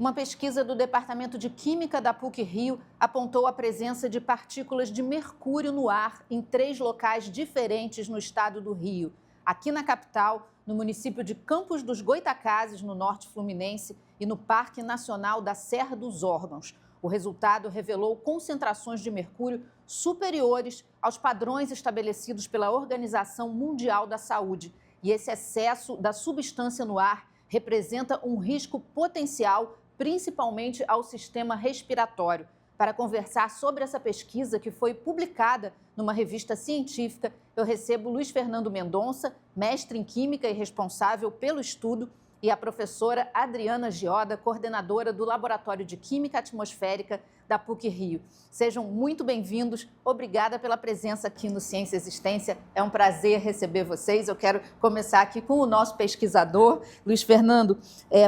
Uma pesquisa do Departamento de Química da PUC-Rio apontou a presença de partículas de mercúrio no ar em 3 locais diferentes no estado do Rio. Aqui na capital, no município de Campos dos Goytacazes, no norte fluminense, e no Parque Nacional da Serra dos Órgãos. O resultado revelou concentrações de mercúrio superiores aos padrões estabelecidos pela Organização Mundial da Saúde. E esse excesso da substância no ar representa um risco potencial, principalmente ao sistema respiratório. Para conversar sobre essa pesquisa que foi publicada numa revista científica, eu recebo Luiz Fernando Mendonça, mestre em Química e responsável pelo estudo, e a professora Adriana Gioda, coordenadora do Laboratório de Química Atmosférica da PUC-Rio. Sejam muito bem-vindos. Obrigada pela presença aqui no Ciência e Existência. É um prazer receber vocês. Eu quero começar aqui com o nosso pesquisador, Luiz Fernando.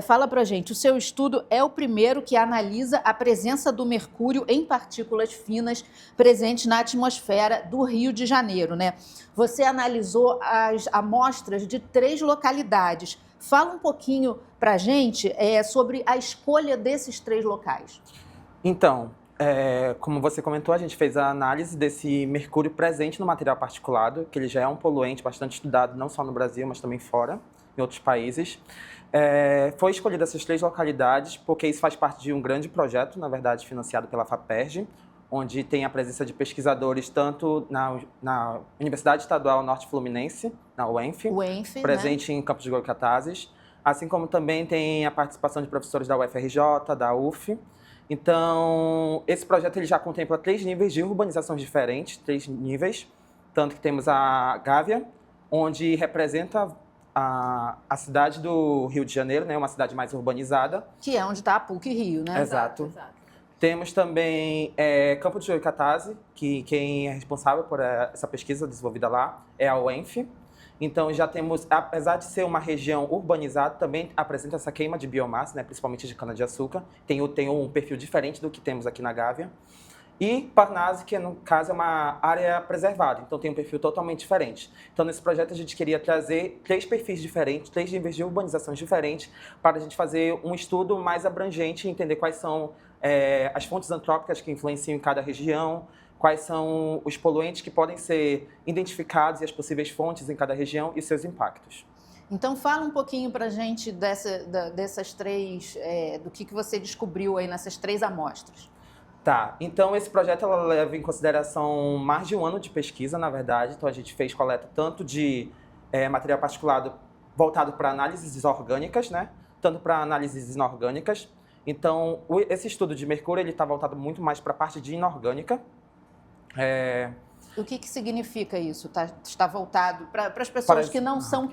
Fala pra gente, o seu estudo é o primeiro que analisa a presença do mercúrio em partículas finas presentes na atmosfera do Rio de Janeiro, né? Você analisou as amostras de 3 localidades. Fala um pouquinho para a gente sobre a escolha desses 3 locais. Então, como você comentou, a gente fez a análise desse mercúrio presente no material particulado, que ele já é um poluente bastante estudado não só no Brasil, mas também fora, em outros países. Foi escolhida essas 3 localidades porque isso faz parte de um grande projeto, na verdade, financiado pela FAPERJ, onde tem a presença de pesquisadores tanto na Universidade Estadual Norte Fluminense, na UENF, presente, né, em Campos dos Goytacazes, assim como também tem a participação de professores da UFRJ, da UF. Então, esse projeto ele já contempla 3 níveis de urbanizações diferentes, 3 níveis, tanto que temos a Gávea, onde representa a cidade do Rio de Janeiro, né, uma cidade mais urbanizada. Que é onde está a PUC-Rio, né? Exato. Temos também Campos dos Goytacazes, que quem é responsável por essa pesquisa desenvolvida lá é a UENF. Então já temos, apesar de ser uma região urbanizada, também apresenta essa queima de biomassa, né, principalmente de cana-de-açúcar. Tem um perfil diferente do que temos aqui na Gávea. E Parnasse, que no caso é uma área preservada, então tem um perfil totalmente diferente. Então nesse projeto a gente queria trazer 3 perfis diferentes, 3 níveis de urbanizações diferentes, para a gente fazer um estudo mais abrangente e entender quais são as fontes antrópicas que influenciam em cada região, quais são os poluentes que podem ser identificados e as possíveis fontes em cada região e seus impactos. Então fala um pouquinho para a gente dessas 3, do que você descobriu aí nessas 3 amostras. Tá, então esse projeto ela leva em consideração mais de um ano de pesquisa, na verdade. Então a gente fez coleta tanto de material particulado voltado para análises orgânicas, né, tanto para análises inorgânicas. Então esse estudo de mercúrio ele está voltado muito mais para a parte de inorgânica. O que significa isso? Está voltado para as pessoas que não são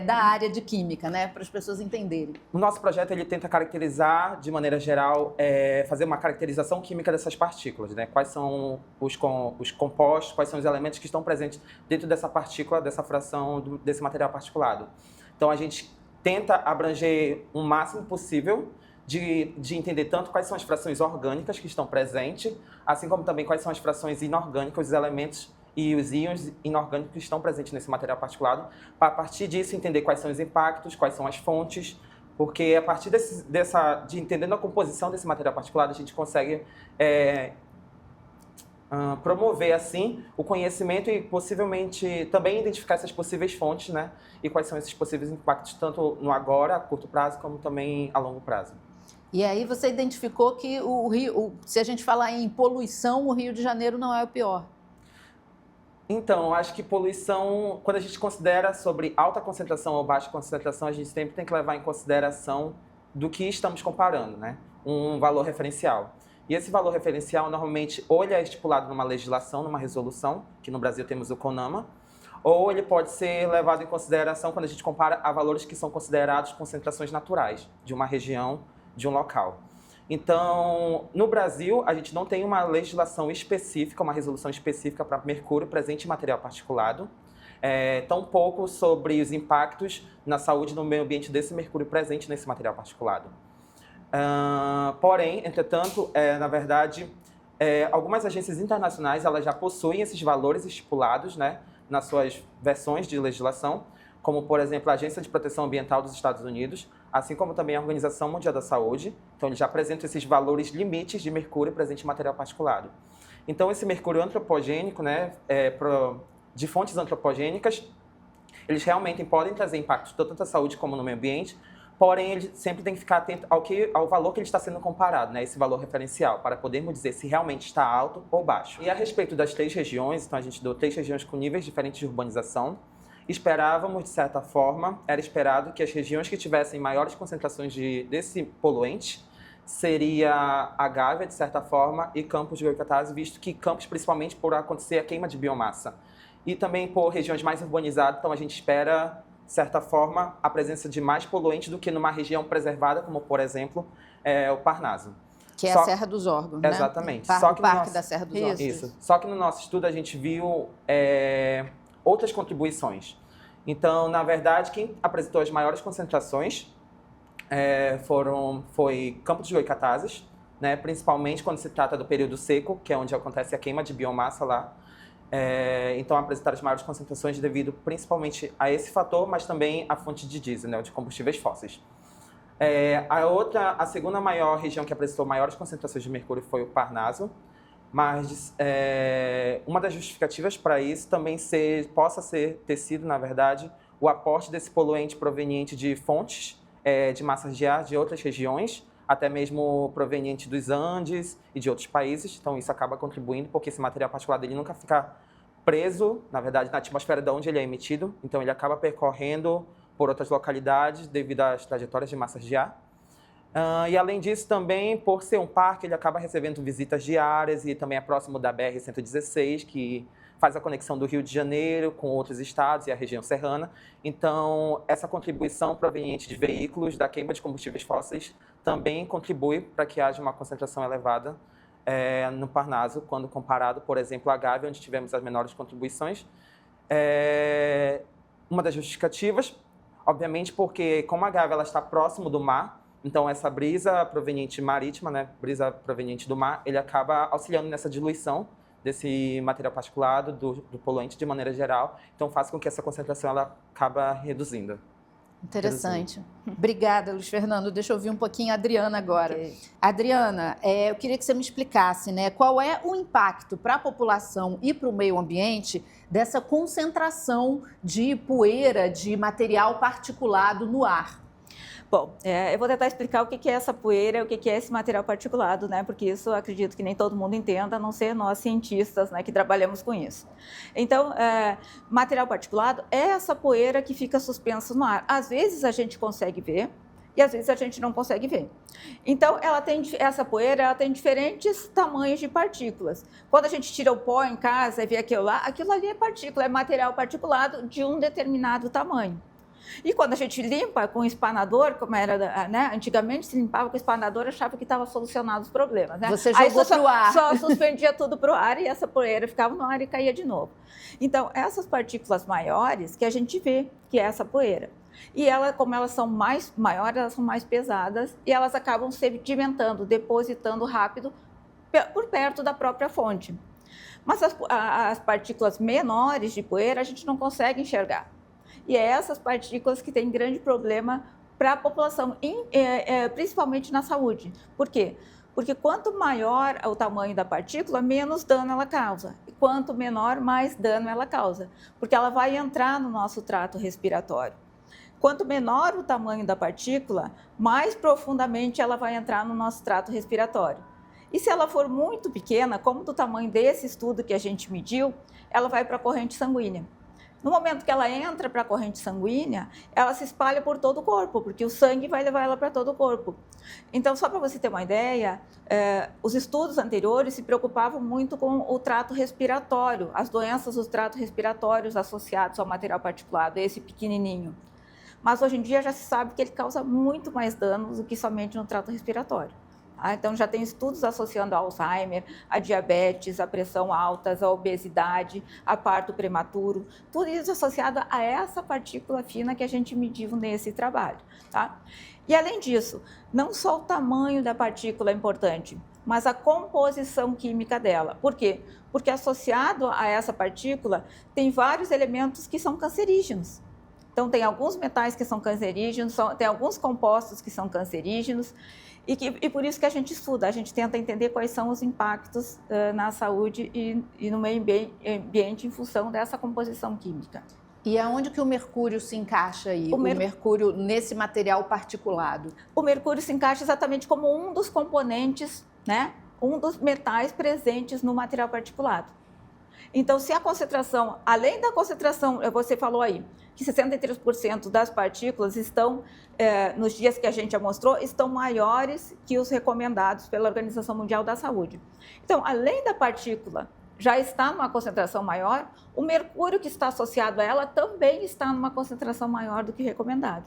da área de química, né? Para as pessoas entenderem. O nosso projeto ele tenta caracterizar, de maneira geral, fazer uma caracterização química dessas partículas, né? Quais são os compostos, quais são os elementos que estão presentes dentro dessa partícula, dessa fração desse material particulado. Então a gente tenta abranger o máximo possível de entender tanto quais são as frações orgânicas que estão presentes, assim como também quais são as frações inorgânicas, os elementos e os íons inorgânicos que estão presentes nesse material particulado, para a partir disso entender quais são os impactos, quais são as fontes, porque a partir de entendendo a composição desse material particulado, a gente consegue promover, assim, o conhecimento e possivelmente também identificar essas possíveis fontes, né? E quais são esses possíveis impactos, tanto no agora, a curto prazo, como também a longo prazo. E aí você identificou que o Rio, se a gente falar em poluição, o Rio de Janeiro não é o pior. Então, acho que poluição, quando a gente considera sobre alta concentração ou baixa concentração, a gente sempre tem que levar em consideração do que estamos comparando, né? Um valor referencial. E esse valor referencial, normalmente, ou ele é estipulado numa legislação, numa resolução, que no Brasil temos o CONAMA, ou ele pode ser levado em consideração quando a gente compara a valores que são considerados concentrações naturais de uma região, de um local. Então, no Brasil, a gente não tem uma legislação específica, uma resolução específica para mercúrio presente em material particulado, tampouco sobre os impactos na saúde e no meio ambiente desse mercúrio presente nesse material particulado. Porém, entretanto, na verdade, algumas agências internacionais elas já possuem esses valores estipulados, né, nas suas versões de legislação, como, por exemplo, a Agência de Proteção Ambiental dos Estados Unidos, assim como também a Organização Mundial da Saúde. Então, eles já apresentam esses valores limites de mercúrio presente em material particulado. Então, esse mercúrio antropogênico, né, de fontes antropogênicas, eles realmente podem trazer impactos tanto à saúde como no meio ambiente, porém, ele sempre tem que ficar atento ao valor que ele está sendo comparado, né, esse valor referencial, para podermos dizer se realmente está alto ou baixo. E a respeito das 3 regiões, então a gente deu 3 regiões com níveis diferentes de urbanização. Esperávamos, de certa forma, era esperado que as regiões que tivessem maiores concentrações desse poluente seria a Gávea, de certa forma, e Campos de Goycatazes, visto que Campos, principalmente por acontecer a queima de biomassa. E também por regiões mais urbanizadas, então a gente espera, de certa forma, a presença de mais poluentes do que numa região preservada, como, por exemplo, o Parnaso. Que é a Serra dos Órgãos, né? Exatamente. O Parque da Serra dos Órgãos. Isso. Só que no nosso estudo a gente viu outras contribuições. Então, na verdade, quem apresentou as maiores concentrações foi Campos de Goycatazes, né? Principalmente quando se trata do período seco, que é onde acontece a queima de biomassa lá. Então, apresentaram as maiores concentrações devido principalmente a esse fator, mas também à fonte de diesel, né? De combustíveis fósseis. A segunda maior região que apresentou maiores concentrações de mercúrio foi o Parnaso, mas uma das justificativas para isso também possa ter sido, na verdade, o aporte desse poluente proveniente de fontes de massas de ar de outras regiões, até mesmo proveniente dos Andes e de outros países. Então, isso acaba contribuindo, porque esse material particulado ele nunca fica preso, na verdade, na atmosfera de onde ele é emitido. Então, ele acaba percorrendo por outras localidades devido às trajetórias de massas de ar. E, além disso, também, por ser um parque, ele acaba recebendo visitas diárias e também é próximo da BR-116, que faz a conexão do Rio de Janeiro com outros estados e a região serrana. Então, essa contribuição proveniente de veículos da queima de combustíveis fósseis também contribui para que haja uma concentração elevada no Parnaso, quando comparado, por exemplo, à Gávea, onde tivemos as menores contribuições. Uma das justificativas, obviamente, porque como a Gávea ela está próximo do mar, então essa brisa proveniente marítima, né, brisa proveniente do mar, ele acaba auxiliando nessa diluição desse material particulado, do poluente de maneira geral, então faz com que essa concentração ela acaba reduzindo. Interessante. Obrigada, Luiz Fernando. Deixa eu ouvir um pouquinho a Adriana agora. Okay. Adriana, eu queria que você me explicasse, né, qual é o impacto para a população e para o meio ambiente dessa concentração de poeira, de material particulado no ar. Bom, eu vou tentar explicar o que é essa poeira, o que é esse material particulado, né? Porque isso eu acredito que nem todo mundo entenda, a não ser nós cientistas, né, que trabalhamos com isso. Então, material particulado é essa poeira que fica suspensa no ar. Às vezes a gente consegue ver e às vezes a gente não consegue ver. Então, essa poeira ela tem diferentes tamanhos de partículas. Quando a gente tira o pó em casa e vê aquilo ali é partícula, é material particulado de um determinado tamanho. E quando a gente limpa com espanador, como era, né, antigamente se limpava com espanador, achava que estava solucionado os problemas, né? Você jogou para o ar. Só suspendia tudo para o ar e essa poeira ficava no ar e caía de novo. Então, essas partículas maiores que a gente vê, que é essa poeira. E como elas são mais maiores, elas são mais pesadas e elas acabam sedimentando, depositando rápido por perto da própria fonte. Mas as partículas menores de poeira a gente não consegue enxergar. E é essas partículas que têm grande problema para a população, principalmente na saúde. Por quê? Porque quanto maior o tamanho da partícula, menos dano ela causa. E quanto menor, mais dano ela causa. Porque ela vai entrar no nosso trato respiratório. Quanto menor o tamanho da partícula, mais profundamente ela vai entrar no nosso trato respiratório. E se ela for muito pequena, como do tamanho desse estudo que a gente mediu, ela vai para a corrente sanguínea. No momento que ela entra para a corrente sanguínea, ela se espalha por todo o corpo, porque o sangue vai levar ela para todo o corpo. Então, só para você ter uma ideia, os estudos anteriores se preocupavam muito com o trato respiratório, as doenças dos tratos respiratórios associados ao material particulado, esse pequenininho. Mas hoje em dia já se sabe que ele causa muito mais danos do que somente no trato respiratório. Então, já tem estudos associando a Alzheimer, a diabetes, a pressão alta, a obesidade, a parto prematuro, tudo isso associado a essa partícula fina que a gente mediu nesse trabalho. Tá? E, além disso, não só o tamanho da partícula é importante, mas a composição química dela. Por quê? Porque associado a essa partícula tem vários elementos que são cancerígenos. Então, tem alguns metais que são cancerígenos, tem alguns compostos que são cancerígenos, e por isso que a gente estuda, a gente tenta entender quais são os impactos na saúde e no meio ambiente em função dessa composição química. E aonde que o mercúrio se encaixa aí? O mercúrio nesse material particulado? O mercúrio se encaixa exatamente como um dos componentes, né? Um dos metais presentes no material particulado. Então, se a concentração, além da concentração, você falou aí, que 63% das partículas estão, nos dias que a gente já mostrou, estão maiores que os recomendados pela Organização Mundial da Saúde. Então, além da partícula já está numa concentração maior, o mercúrio que está associado a ela também está numa concentração maior do que recomendado.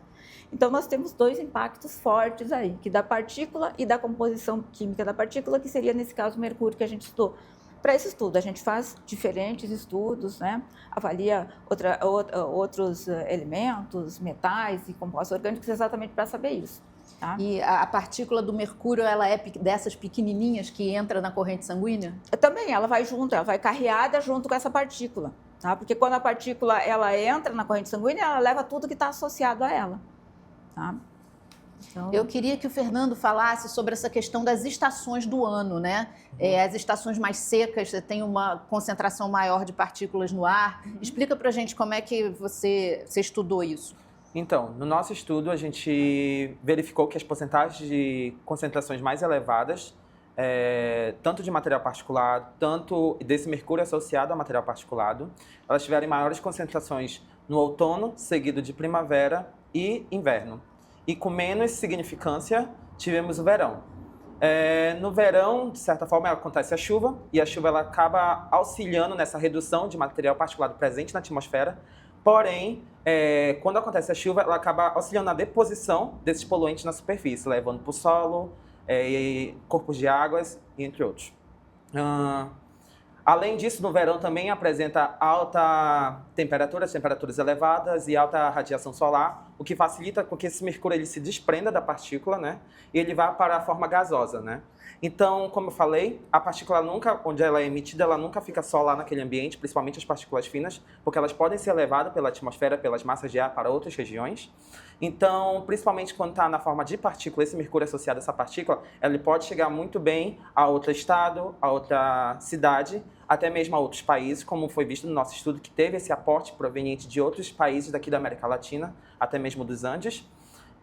Então, nós temos dois impactos fortes aí, que da partícula e da composição química da partícula, que seria, nesse caso, o mercúrio que a gente estudou. Para esse estudo, a gente faz diferentes estudos, né? Avalia outros elementos, metais e compostos orgânicos, exatamente para saber isso. Tá? E a partícula do mercúrio, ela é dessas pequenininhas que entra na corrente sanguínea? Também, ela vai junto, ela vai carreada junto com essa partícula. Tá? Porque quando a partícula ela entra na corrente sanguínea, ela leva tudo que está associado a ela. Tá? Então... Eu queria que o Fernando falasse sobre essa questão das estações do ano, né? As estações mais secas, você tem uma concentração maior de partículas no ar. Explica pra gente como é que você estudou isso. Então, no nosso estudo, a gente verificou que as porcentagens de concentrações mais elevadas, tanto de material particulado, tanto desse mercúrio associado ao material particulado, elas tiveram maiores concentrações no outono, seguido de primavera e inverno. E com menos significância, tivemos o verão. No verão, de certa forma, acontece a chuva, e a chuva ela acaba auxiliando nessa redução de material particulado presente na atmosfera. Porém, quando acontece a chuva, ela acaba auxiliando na deposição desses poluentes na superfície, levando para o solo, corpos de águas, entre outros. Além disso, no verão também apresenta alta temperaturas elevadas e alta radiação solar, o que facilita com que esse mercúrio ele se desprenda da partícula, né? E ele vá para a forma gasosa, né? Então, como eu falei, a partícula nunca, onde ela é emitida, ela nunca fica só lá naquele ambiente, principalmente as partículas finas, porque elas podem ser levadas pela atmosfera, pelas massas de ar para outras regiões. Então, principalmente quando está na forma de partícula, esse mercúrio associado a essa partícula, ele pode chegar muito bem a outro estado, a outra cidade, até mesmo a outros países, como foi visto no nosso estudo, que teve esse aporte proveniente de outros países daqui da América Latina, até mesmo dos Andes.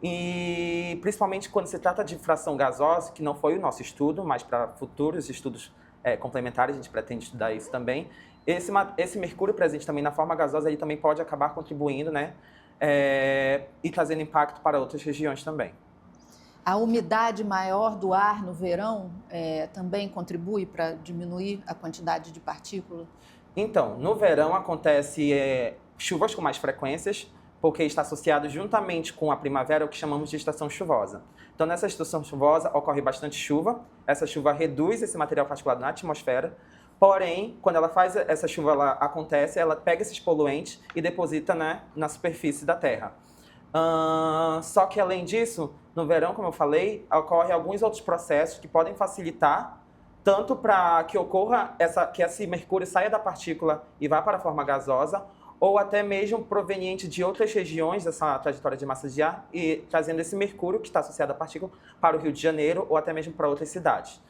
E principalmente quando se trata de fração gasosa, que não foi o nosso estudo, mas para futuros estudos complementares, a gente pretende estudar isso também. Esse mercúrio presente também na forma gasosa, ele também pode acabar contribuindo, né? E trazendo impacto para outras regiões também. A umidade maior do ar no verão também contribui para diminuir a quantidade de partículas? Então, no verão acontece chuvas com mais frequências, porque está associado juntamente com a primavera, o que chamamos de estação chuvosa. Então, nessa estação chuvosa ocorre bastante chuva, essa chuva reduz esse material particulado na atmosfera, porém, quando ela faz essa chuva, ela acontece, ela pega esses poluentes e deposita, né, na superfície da Terra. Só que, além disso, no verão, como eu falei, ocorrem alguns outros processos que podem facilitar, tanto para que ocorra que esse mercúrio saia da partícula e vá para a forma gasosa, ou até mesmo proveniente de outras regiões dessa trajetória de massa de ar e trazendo esse mercúrio que está associado à partícula para o Rio de Janeiro ou até mesmo para outras cidades.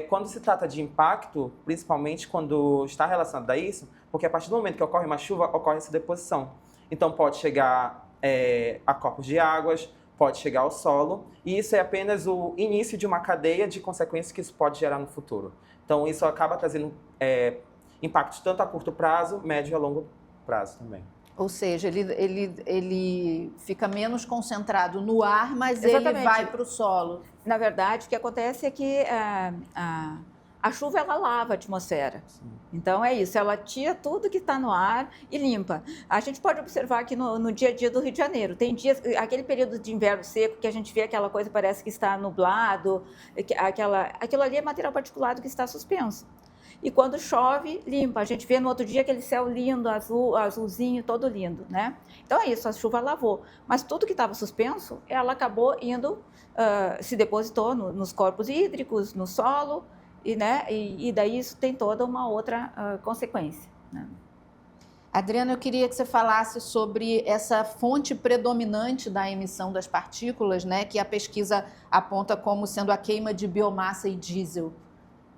Quando se trata de impacto, principalmente quando está relacionado a isso, porque a partir do momento que ocorre uma chuva, ocorre essa deposição. Então pode chegar a corpos de águas, pode chegar ao solo, e isso é apenas o início de uma cadeia de consequências que isso pode gerar no futuro. Então isso acaba trazendo impactos tanto a curto prazo, médio e a longo prazo também. Ou seja, ele fica menos concentrado no ar, mas Exatamente. Ele vai para o solo. Na verdade, o que acontece é que a chuva ela lava a atmosfera. Sim. Então é isso, ela tira tudo que está no ar e limpa. A gente pode observar aqui no dia a dia do Rio de Janeiro. Tem dias, aquele período de inverno seco, que a gente vê aquela coisa, parece que está nublado, aquilo ali é material particulado que está suspenso. E quando chove, limpa. A gente vê no outro dia aquele céu lindo, azulzinho, todo lindo, né? Então é isso, a chuva lavou. Mas tudo que estava suspenso, ela acabou indo, se depositou nos corpos hídricos, no solo, e daí isso tem toda uma outra consequência, né? Adriana, eu queria que você falasse sobre essa fonte predominante da emissão das partículas, né, que a pesquisa aponta como sendo a queima de biomassa e diesel.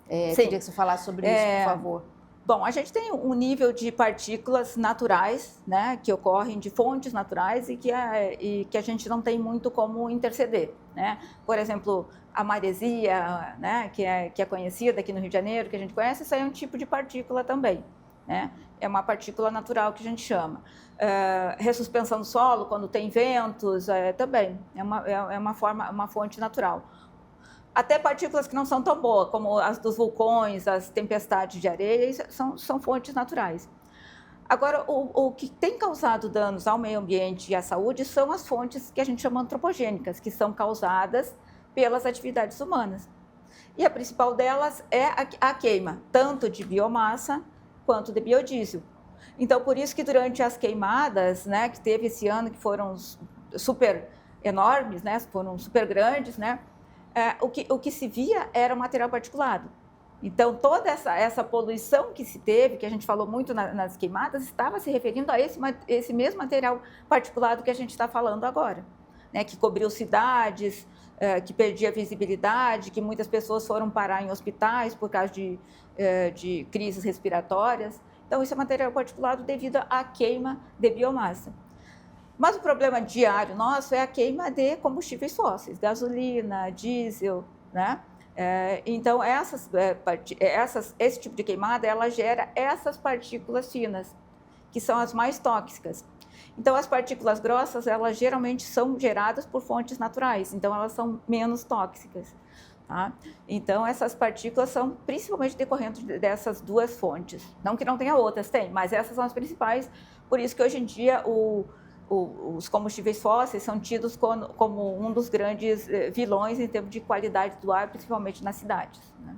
Queria que você falasse sobre isso, por favor. Bom, a gente tem um nível de partículas naturais, né, que ocorrem de fontes naturais e que a gente não tem muito como interceder, né? Por exemplo, a maresia, né, que é conhecida aqui no Rio de Janeiro, que a gente conhece, isso aí é um tipo de partícula também, né? É uma partícula natural que a gente chama. Ressuspensão do solo, quando tem ventos, também é uma fonte natural. Até partículas que não são tão boas, como as dos vulcões, as tempestades de areia, são fontes naturais. Agora, o que tem causado danos ao meio ambiente e à saúde são as fontes que a gente chama antropogênicas, que são causadas pelas atividades humanas. E a principal delas é a queima, tanto de biomassa quanto de biodiesel. Então, por isso que durante as queimadas, né, que teve esse ano, que foram super enormes, né, foram super grandes, né, o que se via era o material particulado. Então, toda essa poluição que se teve, que a gente falou muito nas queimadas, estava se referindo a esse mesmo material particulado que a gente está falando agora, né, que cobriu cidades, que perdia visibilidade, que muitas pessoas foram parar em hospitais por causa de crises respiratórias. Então, isso é material particulado devido à queima de biomassa. Mas o problema diário nosso é a queima de combustíveis fósseis, gasolina, diesel, né? Então, esse tipo de queimada, ela gera essas partículas finas, que são as mais tóxicas. Então, as partículas grossas, elas geralmente são geradas por fontes naturais, então elas são menos tóxicas. Tá? Então, essas partículas são principalmente decorrentes dessas duas fontes. Não que não tenha outras, tem, mas essas são as principais. Por isso que hoje em dia os combustíveis fósseis são tidos como um dos grandes vilões em termos de qualidade do ar, principalmente nas cidades, né?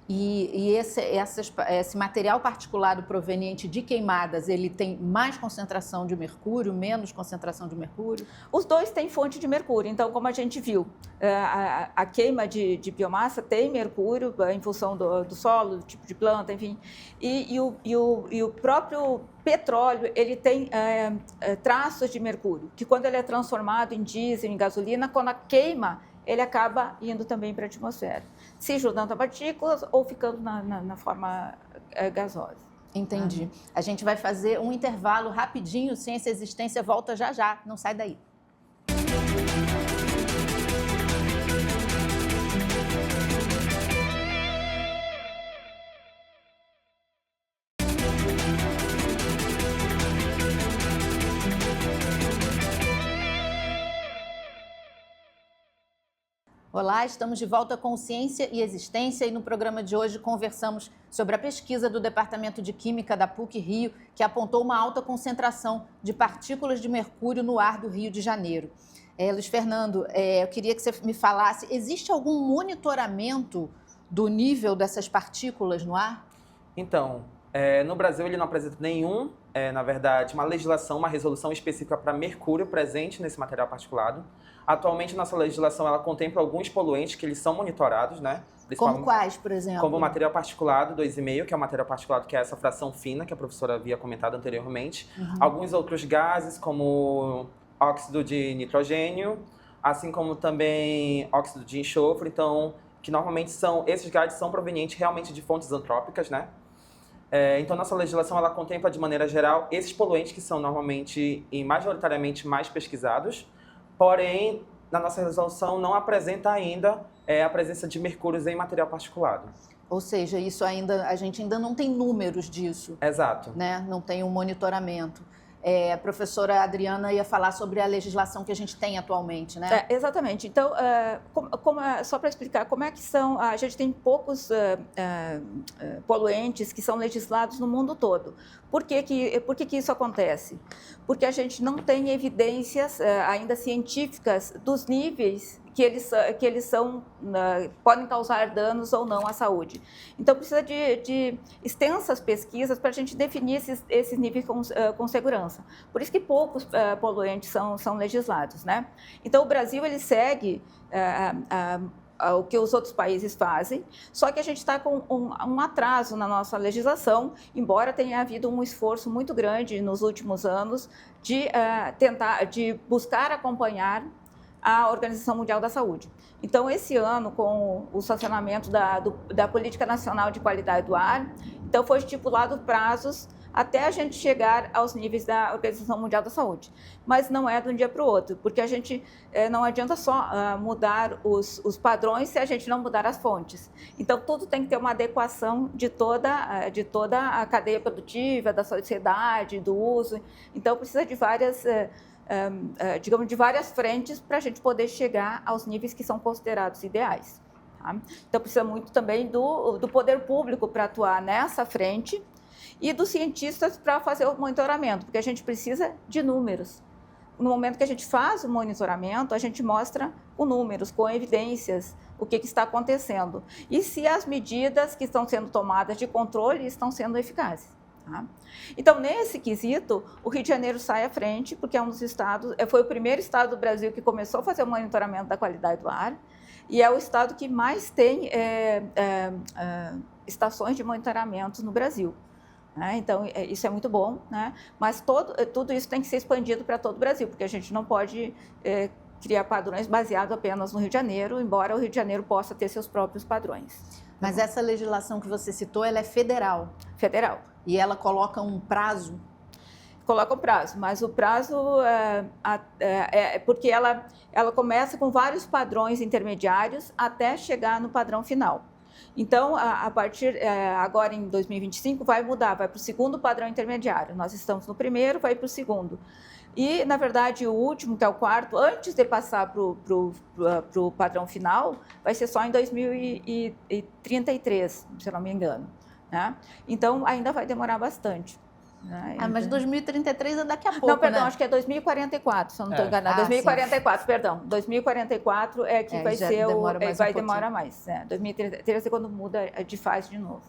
E esse material particulado proveniente de queimadas, ele tem mais concentração de mercúrio, menos concentração de mercúrio? Os dois têm fonte de mercúrio. Então, como a gente viu, a queima de biomassa tem mercúrio em função do solo, do tipo de planta, enfim. E o próprio petróleo, ele tem traços de mercúrio, que quando ele é transformado em diesel, em gasolina, quando a queima, ele acaba indo também para a atmosfera, se juntando a partículas ou ficando na forma gasosa. Entendi. A gente vai fazer um intervalo rapidinho, Ciência e Existência volta já já, não sai daí. Olá, estamos de volta com Ciência e Existência e no programa de hoje conversamos sobre a pesquisa do Departamento de Química da PUC-Rio, que apontou uma alta concentração de partículas de mercúrio no ar do Rio de Janeiro. Luiz Fernando, eu queria que você me falasse, existe algum monitoramento do nível dessas partículas no ar? Então, no Brasil ele não apresenta na verdade, uma legislação, uma resolução específica para mercúrio presente nesse material particulado. Atualmente, nossa legislação ela contempla alguns poluentes que eles são monitorados, né? Como quais, por exemplo? Como o material particulado 2,5, que é o material particulado que é essa fração fina, que a professora havia comentado anteriormente. Uhum. Alguns outros gases, como óxido de nitrogênio, assim como também óxido de enxofre, então, que normalmente esses gases são provenientes realmente de fontes antrópicas, né? Então, nossa legislação ela contempla, de maneira geral, esses poluentes que são normalmente e majoritariamente mais pesquisados, porém, na nossa resolução não apresenta ainda a presença de mercúrios em material particulado. Ou seja, a gente ainda não tem números disso. Exato. Né? Não tem um monitoramento. A professora Adriana ia falar sobre a legislação que a gente tem atualmente, né? Exatamente. Então, só para explicar, como é que são... A gente tem poucos poluentes que são legislados no mundo todo. Por que isso acontece? Porque a gente não tem evidências ainda científicas dos níveis que eles podem causar danos ou não à saúde. Então, precisa de extensas pesquisas para a gente definir esses níveis com segurança. Por isso que poucos poluentes são legislados, né? Então, o Brasil ele segue o que os outros países fazem, só que a gente está com um atraso na nossa legislação, embora tenha havido um esforço muito grande nos últimos anos de buscar acompanhar a Organização Mundial da Saúde. Então, esse ano, com o sancionamento da Política Nacional de Qualidade do Ar, então foi estipulado prazos até a gente chegar aos níveis da Organização Mundial da Saúde. Mas não é de um dia para o outro, porque a gente não adianta só mudar os padrões se a gente não mudar as fontes. Então, tudo tem que ter uma adequação de toda a cadeia produtiva, da sociedade, do uso. Então, precisa de várias, de várias frentes para a gente poder chegar aos níveis que são considerados ideais. Tá? Então, precisa muito também do poder público para atuar nessa frente, e dos cientistas para fazer o monitoramento, porque a gente precisa de números. No momento que a gente faz o monitoramento, a gente mostra com números, com evidências, o que está acontecendo. E se as medidas que estão sendo tomadas de controle estão sendo eficazes. Tá? Então, nesse quesito, o Rio de Janeiro sai à frente, porque é um dos estados, foi o primeiro estado do Brasil que começou a fazer o monitoramento da qualidade do ar, e é o estado que mais tem estações de monitoramento no Brasil. Então, isso é muito bom, né? Mas tudo isso tem que ser expandido para todo o Brasil, porque a gente não pode criar padrões baseados apenas no Rio de Janeiro, embora o Rio de Janeiro possa ter seus próprios padrões. Mas essa legislação que você citou, ela é federal? Federal. E ela coloca um prazo? Coloca um prazo, mas o prazo porque ela começa com vários padrões intermediários até chegar no padrão final. Então, a partir agora em 2025, vai mudar, vai para o segundo padrão intermediário. Nós estamos no primeiro, vai para o segundo. E, na verdade, o último, que é o quarto, antes de passar para o padrão final, vai ser só em 2033, se eu não me engano. Né? Então, ainda vai demorar bastante. Né? Mas 2033 é daqui a pouco, não, perdão, né? Acho que é 2044, se eu não estou enganada. 2044, sim. Perdão. 2044 é que vai ser demora mais. 2033 é quando muda de fase de novo.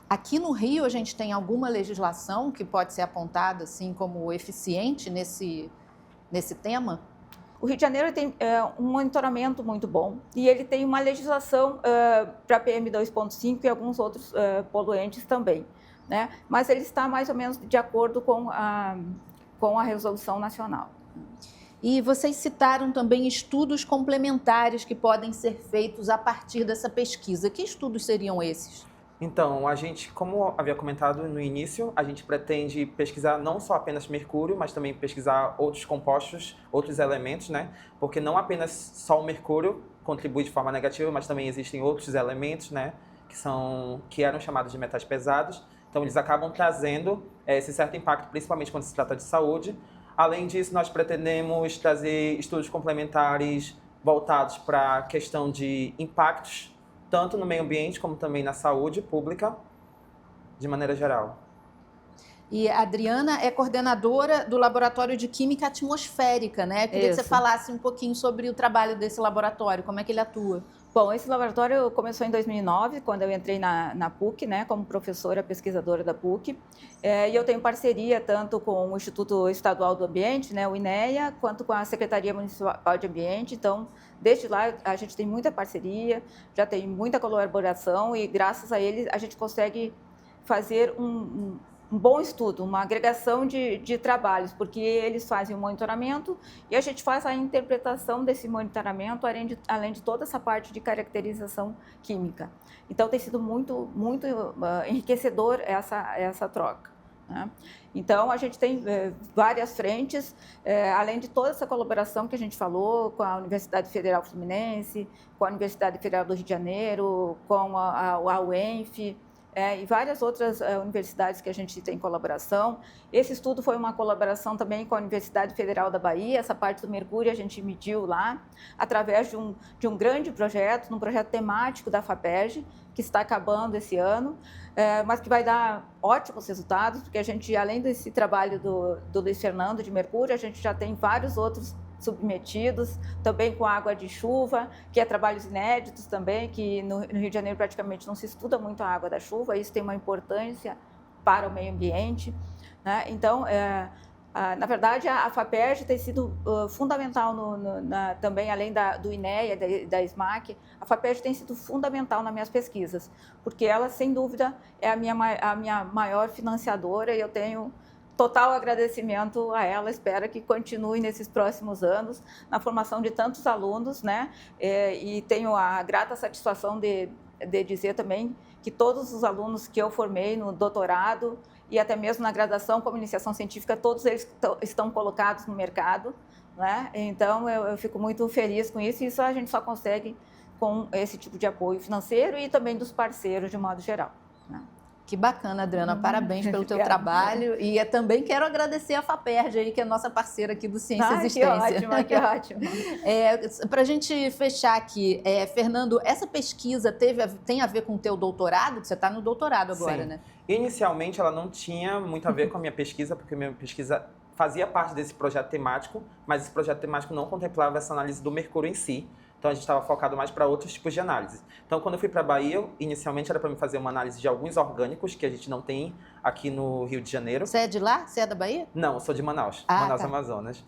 Aqui no Rio, a gente tem alguma legislação que pode ser apontada assim como eficiente nesse tema? O Rio de Janeiro tem um monitoramento muito bom e ele tem uma legislação para PM2.5 e alguns outros poluentes também. Né? Mas ele está mais ou menos de acordo com a resolução nacional. E vocês citaram também estudos complementares que podem ser feitos a partir dessa pesquisa. Que estudos seriam esses? Então, a gente, como havia comentado no início, a gente pretende pesquisar não só apenas mercúrio, mas também pesquisar outros compostos, outros elementos, né? Porque não apenas só o mercúrio contribui de forma negativa, mas também existem outros elementos, né? Que eram chamados de metais pesados. Então, eles acabam trazendo esse certo impacto, principalmente quando se trata de saúde. Além disso, nós pretendemos trazer estudos complementares voltados para a questão de impactos, tanto no meio ambiente como também na saúde pública, de maneira geral. E a Adriana é coordenadora do Laboratório de Química Atmosférica, né? Eu queria que você falasse um pouquinho sobre o trabalho desse laboratório, como é que ele atua. Bom, esse laboratório começou em 2009, quando eu entrei na PUC, né, como professora pesquisadora da PUC. E eu tenho parceria tanto com o Instituto Estadual do Ambiente, né, o INEA, quanto com a Secretaria Municipal de Ambiente. Então, desde lá, a gente tem muita parceria, já tem muita colaboração e, graças a eles, a gente consegue fazer um bom estudo, uma agregação de trabalhos, porque eles fazem o monitoramento e a gente faz a interpretação desse monitoramento, além de toda essa parte de caracterização química. Então, tem sido muito, muito enriquecedor essa troca. Né? Então, a gente tem várias frentes, além de toda essa colaboração que a gente falou com a Universidade Federal Fluminense, com a Universidade Federal do Rio de Janeiro, com a UENF, e várias outras universidades que a gente tem colaboração. Esse estudo foi uma colaboração também com a Universidade Federal da Bahia. Essa parte do mercúrio a gente mediu lá, através de um grande projeto, um projeto temático da FAPERJ, que está acabando esse ano, mas que vai dar ótimos resultados, porque a gente, além desse trabalho do Luiz Fernando de mercúrio, a gente já tem vários outros submetidos, também com água de chuva, que é trabalhos inéditos também, que no Rio de Janeiro praticamente não se estuda muito a água da chuva, isso tem uma importância para o meio ambiente. Né? Então, Na verdade, a FAPERJ tem sido fundamental também, além do INEA, da SMAC, a FAPERJ tem sido fundamental nas minhas pesquisas, porque ela, sem dúvida, é a minha maior financiadora e eu tenho total agradecimento a ela. Espero que continue nesses próximos anos na formação de tantos alunos, né? E tenho a grata satisfação de dizer também que todos os alunos que eu formei no doutorado e até mesmo na graduação como iniciação científica, todos eles estão colocados no mercado, né? Então, eu fico muito feliz com isso, e isso a gente só consegue com esse tipo de apoio financeiro e também dos parceiros, de modo geral, né? Que bacana, Adriana. Parabéns pelo teu trabalho. E também quero agradecer a FAPERJ, aí, que é nossa parceira aqui do Ciência e Existência. Que ótimo. Para a gente fechar aqui, Fernando, essa pesquisa tem a ver com o teu doutorado? Você está no doutorado agora, Sim. né? Inicialmente, ela não tinha muito a ver com a minha pesquisa, porque a minha pesquisa fazia parte desse projeto temático, mas esse projeto temático não contemplava essa análise do mercúrio em si. Então, a gente estava focado mais para outros tipos de análise. Então, quando eu fui para a Bahia, inicialmente era para me fazer uma análise de alguns orgânicos que a gente não tem aqui no Rio de Janeiro. Você é de lá? Você é da Bahia? Não, eu sou de Manaus, Tá. Amazonas.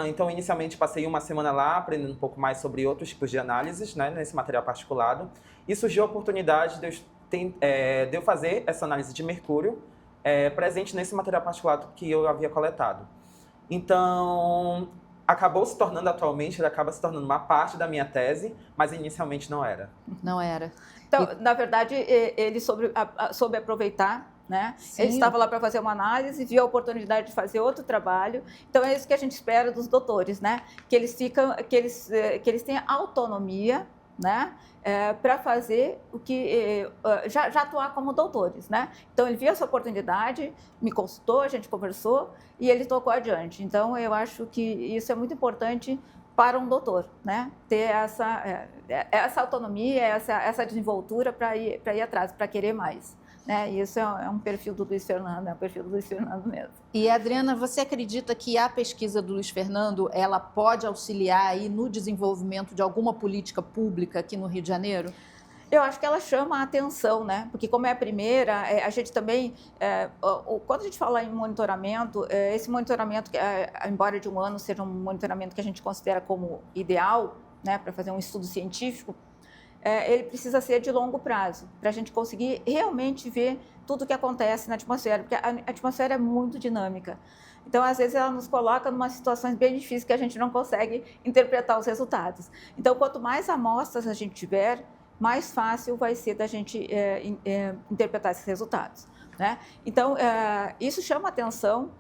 Então, inicialmente, passei uma semana lá aprendendo um pouco mais sobre outros tipos de análises, né, nesse material particulado. E surgiu a oportunidade de eu fazer essa análise de mercúrio presente nesse material particulado que eu havia coletado. Então, acabou se tornando atualmente, ele acaba se tornando uma parte da minha tese, mas inicialmente não era. Não era. Então, na verdade, ele soube aproveitar, né? Sim. Ele estava lá para fazer uma análise, viu a oportunidade de fazer outro trabalho. Então, é isso que a gente espera dos doutores, né? Que eles tenham autonomia, né? Para fazer o que já atuar como doutores, né? Então, ele viu essa oportunidade, me consultou, a gente conversou e ele tocou adiante. Então, eu acho que isso é muito importante para um doutor, né? Ter essa autonomia, essa desenvoltura para ir atrás, para querer mais, né? E isso é um perfil do Luiz Fernando, é um perfil do Luiz Fernando mesmo. E, Adriana, você acredita que a pesquisa do Luiz Fernando, ela pode auxiliar aí no desenvolvimento de alguma política pública aqui no Rio de Janeiro? Eu acho que ela chama a atenção, né? Porque como é a primeira, a gente também, quando a gente fala em monitoramento, esse monitoramento, embora de um ano seja um monitoramento que a gente considera como ideal, né, para fazer um estudo científico, ele precisa ser de longo prazo, para a gente conseguir realmente ver tudo o que acontece na atmosfera, porque a atmosfera é muito dinâmica. Então, às vezes, ela nos coloca em situações bem difíceis que a gente não consegue interpretar os resultados. Então, quanto mais amostras a gente tiver, mais fácil vai ser da gente interpretar esses resultados, né? Então, isso chama a atenção,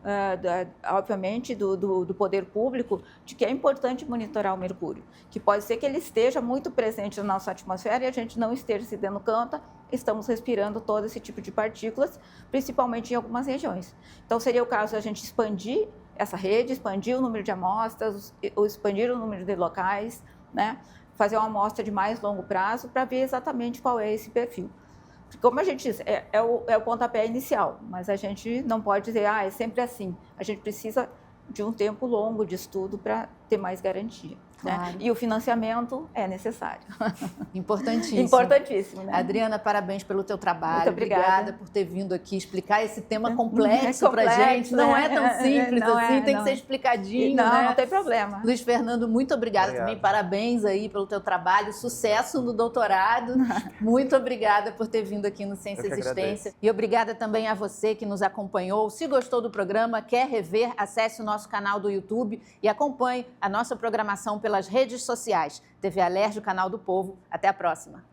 obviamente, do poder público, de que é importante monitorar o mercúrio, que pode ser que ele esteja muito presente na nossa atmosfera e a gente não esteja se dando conta, estamos respirando todo esse tipo de partículas, principalmente em algumas regiões. Então, seria o caso de a gente expandir essa rede, expandir o número de amostras, expandir o número de locais, né? Fazer uma amostra de mais longo prazo para ver exatamente qual é esse perfil. Porque, como a gente diz, é o pontapé inicial, mas a gente não pode dizer, é sempre assim. A gente precisa de um tempo longo de estudo para ter mais garantia. Claro. Né? E o financiamento é necessário. Importantíssimo. Importantíssimo, né? Adriana, parabéns pelo teu trabalho. Muito obrigada por ter vindo aqui explicar esse tema complexo para a gente. Não é tão simples assim, tem que ser explicadinho. Não tem problema. Luiz Fernando, muito obrigada também. Parabéns aí pelo teu trabalho. Sucesso no doutorado. Muito obrigada por ter vindo aqui no Ciência e Existência. E obrigada também a você que nos acompanhou. Se gostou do programa, quer rever, acesse o nosso canal do YouTube e acompanhe a nossa programação pelas redes sociais. TV Alerj, o canal do Povo. Até a próxima.